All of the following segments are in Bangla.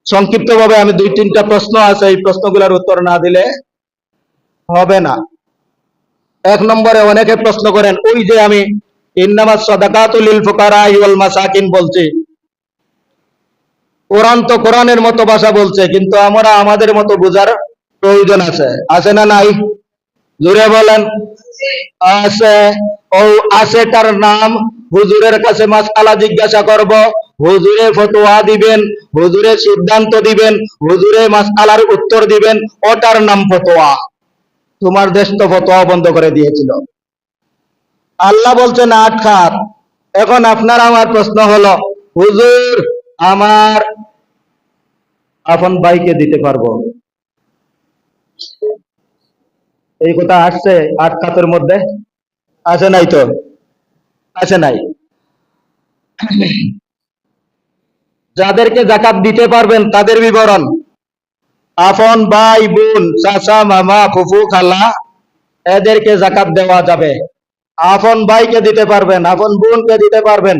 সংক্ষিপ্তভাবে আমি 2-3টা প্রশ্ন আছে, এই প্রশ্নগুলোর উত্তর না দিলে হবে না। 1 নম্বরে অনেকে প্রশ্ন করেন, ওই যে আমি ইন্নামাস সাদাকাতু লিল ফুকারা ওয়াল মাসাকিন বলছি, কোরআন তো কোরআনের মতো ভাষা বলছে, কিন্তু আমরা আমাদের মতো বোঝার প্রয়োজন আছে, আছে না নাই? জোরে বলেন। আছে। ও আছেটার নাম হুজুরের কাছে মাসআলা জিজ্ঞাসা করব, হুজুরে ফতোয়া দিবেন, হুজুরে সিদ্ধান্ত দিবেন, হুজুরে মাসআলার উত্তর দিবেন, ওটার নাম ফতোয়া। তোমার দেশ তো ফতোয়া বন্ধ করে দিয়েছিল। আল্লাহ বলছেন 8 খাত। এখন আপনার আমার প্রশ্ন হলো, হুজুর আমার আপন ভাইকে দিতে পারবো, এই কথা আসছে 8 খাতের মধ্যে? আছে নাই তো? আছে নাই? যাদেরকে যাকাত দিতে পারবেন তাদের বিবরণ: আপন ভাই বোন, চাচা মামা ফুফু খালা, এদেরকে যাকাত দেওয়া যাবে। আপন ভাইকে দিতে পারবেন, আপন বোনকে দিতে পারবেন,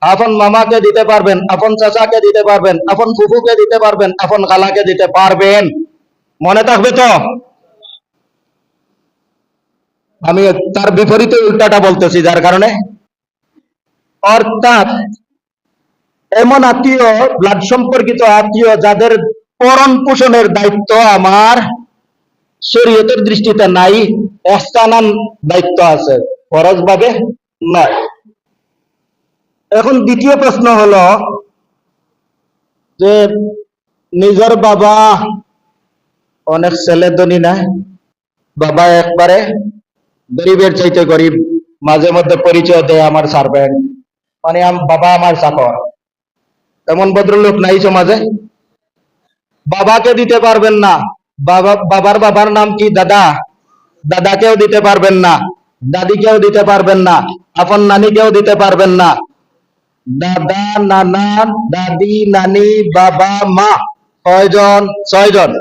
আপন মামাকে দিতে পারবেন, আপন চাচাকে দিতে পারবেন, আপন ফুফুকে দিতে পারবেন, আপন খালাকে দিতে পারবেন। মনে থাকবে তো? আমি তার বিপরীতে উল্টাটা বলতেছি, যার কারণে, অর্থাৎ এমন আত্মীয়, ব্লাড সম্পর্কিত আত্মীয় যাদের পরণ পোষণের দায়িত্ব আমার শরীয়তের দৃষ্টিতে নাই, এহসানান দায়িত্ব আছে, ফরজ ভাবে নয়। এখন দ্বিতীয় প্রশ্ন হলো যে নিজের বাবা অনেক ছেলে ধনী না, বাবা একবারে গরিবের চাইতে গরিব, মাঝে মধ্যে পরিচয় দেয় আমার সার্ভেন্ট, মানে বাবা আমার চাকর, এমন ভদ্রলোক নাই সমাজে? বাবাকে দিতে পারবেন না। বাবার বাবার নাম কি? দাদা, দাদাকেও দিতে পারবেন না, দাদিকেও দিতে পারবেন না, আপন নানিকেও দিতে পারবেন না। দাদা, নানা, দাদি, নানি, বাবা, মা, কয়জন? 6 জন।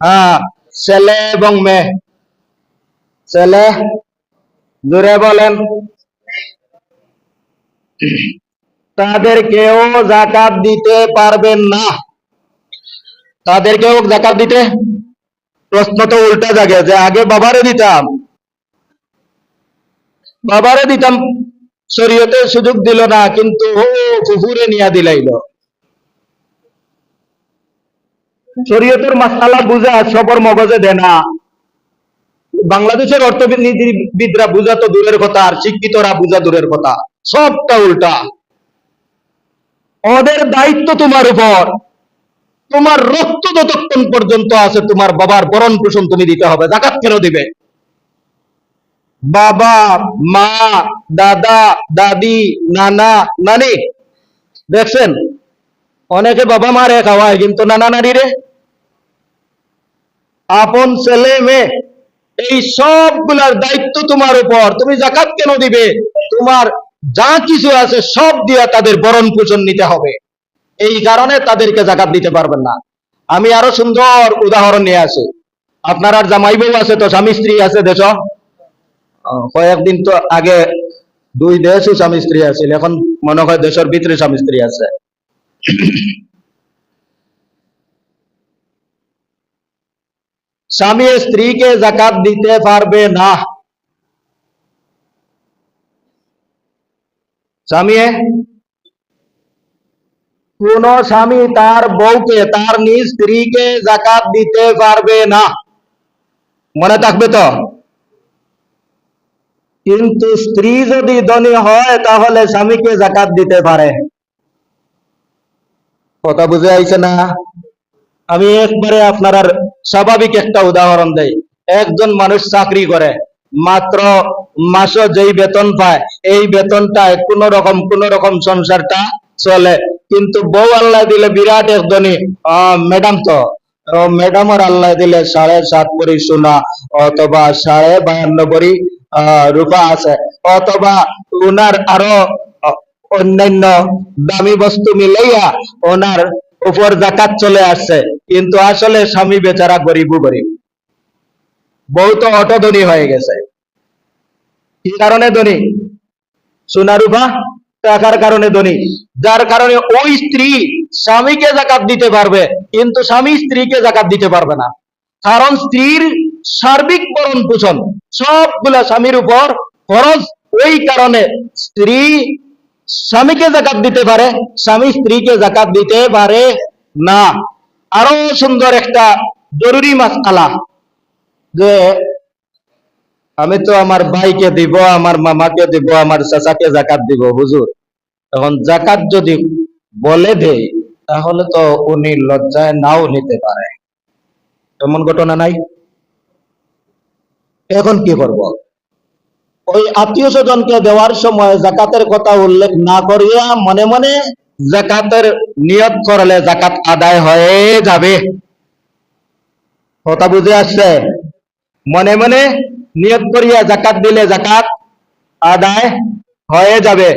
হ্যাঁ, ছেলে এবং মেয়ে। ছেলে, জোরে বলেন। তাদেরকেও যাকাত দিতে পারবেন না, তাদেরকেও যাকাত দিতে। প্রশ্ন তো উল্টা জাগে, যে আগে বাবারে দিতাম, বাবারে দিতাম, শরীয়তে সুযোগ দিল না, কিন্তু ও ফুফুরে নিয়া দিলাইল। শরীয়তের মাসালা বুঝা সবর মগজে দেয় না। বাংলাদেশের অর্থনীতিবিদরা বুঝা তো দূরের কথা, আর শিক্ষিতরা বুঝা দূরের কথা, সবটা উল্টা। ওদের দায়িত্ব তোমার উপর, তোমার রক্ত যতক্ষণ পর্যন্ত আছে তোমার বাবার ভরণ পোষণ তুমি দিতে হবে। যাকাত কেন দিবে? বাবা, মা, দাদা, দাদি, নানা, নানি, দেখছেন অনেকে বাবা মারে খাওয়ায়, কিন্তু নানা নানি রে, আপন ছেলে মেয়ে, এই সবগুলার দায়িত্ব তোমার উপর, তুমি যাকাত কেন দিবে? তোমার যা কিছু আছে সব দিয়া তাদের ভরণ পোষণ নিতে হবে, এই কারণে তাদেরকে যাকাত দিতে পারবেন না। আমি আরো সুন্দর উদাহরণ নিয়ে আসি। আপনার আর জামাই বউ আছে তো, স্বামী স্ত্রী আছে দেশ, কয়েকদিন তো আগে 2 দেশও স্বামী স্ত্রী আছে, এখন মনে হয় দেশের ভিতরে স্বামী স্ত্রী আছে। স্বামী স্ত্রীকে যাকাত দিতে পারবে না। স্বামী, কোন স্বামী তার বউকে, তার নিজ স্ত্রীকে যাকাত দিতে পারবে না, মনে থাকবে তো? কিন্তু স্ত্রী যদি ধনী হয় তাহলে স্বামীকে যাকাত দিতে পারে। কথা বুঝে আইছে না? আমি একবারে আপনার স্বাভাবিক একটা উদাহরণ দেই। একজন মানুষ চাকরি করে, মাত্র মাসে যেই বেতন পায়, এই বেতনটায় কোন রকম সংসারটা চলে, কিন্তু বউ আল্লাহ দিলে বিরাট এক ধনী ম্যাডাম, তো ম্যাডামের আল্লাহ দিলে 7.5 ভরি সোনা অথবা 52 ভরি রূপা আছে, অথবা উনার আরো অন্যান্য দামি বস্তু মিলাইয়া ওনার উপর যাকাত চলে আসছে, কিন্তু আসলে স্বামী বেচারা গরিব, বউ তো অটো ধনী হয়ে গেছে। কি কারণে ধনী? সোনা রূপা টাকার কারণে ধনী, যার কারণে ওই স্ত্রী স্বামীকে জাকাত দিতে পারবে, কিন্তু স্বামী স্ত্রীকে জাকাত দিতে পারবে না। কারণ স্ত্রীর সার্বিক ভরণ পোষণ সবগুলা স্বামীর উপর ফরজ। ওই কারণে স্ত্রী স্বামীকে জাকাত দিতে পারে, স্বামী স্ত্রীকে জাকাত দিতে পারে না। আরো সুন্দর একটা জরুরি মাসআলা, যে আমি তো আমার ভাইকে দিব, আমার মামাকে দিব, আমার চাচাকে জাকাত দিব হুজুর, এখন জাকাত যদি বলে দেই তাহলে তো উনি লজ্জায় নাও নিতে পারে, এমন ঘটনা নাই? এখন কি করব? ওই আত্মীয় স্বজনকে দেওয়ার সময় জাকাতের কথা উল্লেখ না করিয়া মনে মনে জাকাতের নিয়ত করলে জাকাত আদায় হয়ে যাবে। কথা বুঝে আসছে? মনে মনে নিয়ত করিয়া জাকাত দিলে জাকাত আদায় হয়ে যাবে।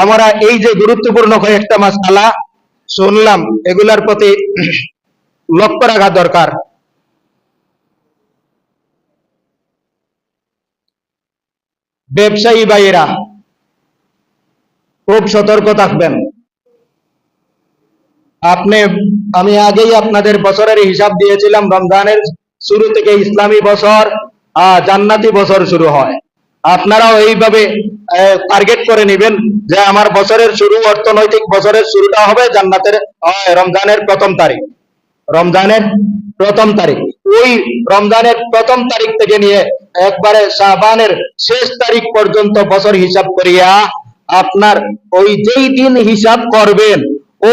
আমরা এই যে গুরুত্বপূর্ণ কয়েকটা মাসআলা শুনলাম, এগুলার প্রতি লক্ষ্য রাখা দরকার। ব্যবসায়ী ভাইয়েরা খুব সতর্ক থাকবেন। আমি আগেই আপনাদের বছরের হিসাব দিয়েছিলাম, রমজানের শুরু থেকে ইসলামী বছর জান্নাতি বছর শুরু হয়। আপনারাও এইভাবে টার্গেট করে নেবেন যে আমার বছরের শুরু, অর্থনৈতিক বছরের শুরুটা হবে রমজানের প্রথম তারিখ। রমজানের প্রথম তারিখ, ওই রমজানের প্রথম তারিখ থেকে নিয়ে একবারে শাবানের শেষ তারিখ পর্যন্ত বছর হিসাব করিয়া আপনার ওই যেই দিন হিসাব করবেন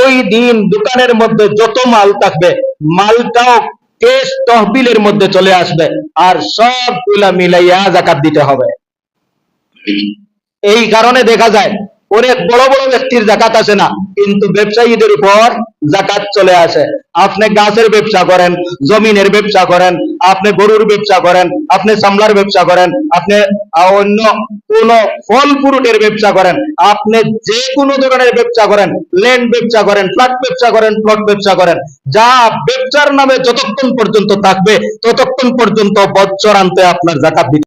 ওই দিন দোকানের মধ্যে যত মাল থাকবে মালটাও কেশ তহবিলের মধ্যে চলে আসবে, আর সবগুলা মিলাইয়া জাকাত দিতে হবে। এই কারণে দেখা যায় অনেক বড় বড় ব্যক্তির জাকাত আসে না, কিন্তু ব্যবসায়ীদের উপর জাকাত চলে আসে। আপনি গাছের ব্যবসা করেন, জমিনের ব্যবসা করেন, আপনি গরুর ব্যবসা করেন, আপনি চামড়ার ব্যবসা করেন, আপনি অন্য কোন ফল ফ্রুটের ব্যবসা করেন, আপনি যে কোনো ধরনের ব্যবসা করেন, ল্যান্ড ব্যবসা করেন, ফ্ল্যাট ব্যবসা করেন, প্লট ব্যবসা করেন, যা ব্যবসার নামে যতক্ষণ পর্যন্ত থাকবে ততক্ষণ পর্যন্ত বছরান্তে আপনার জাকাত দিতে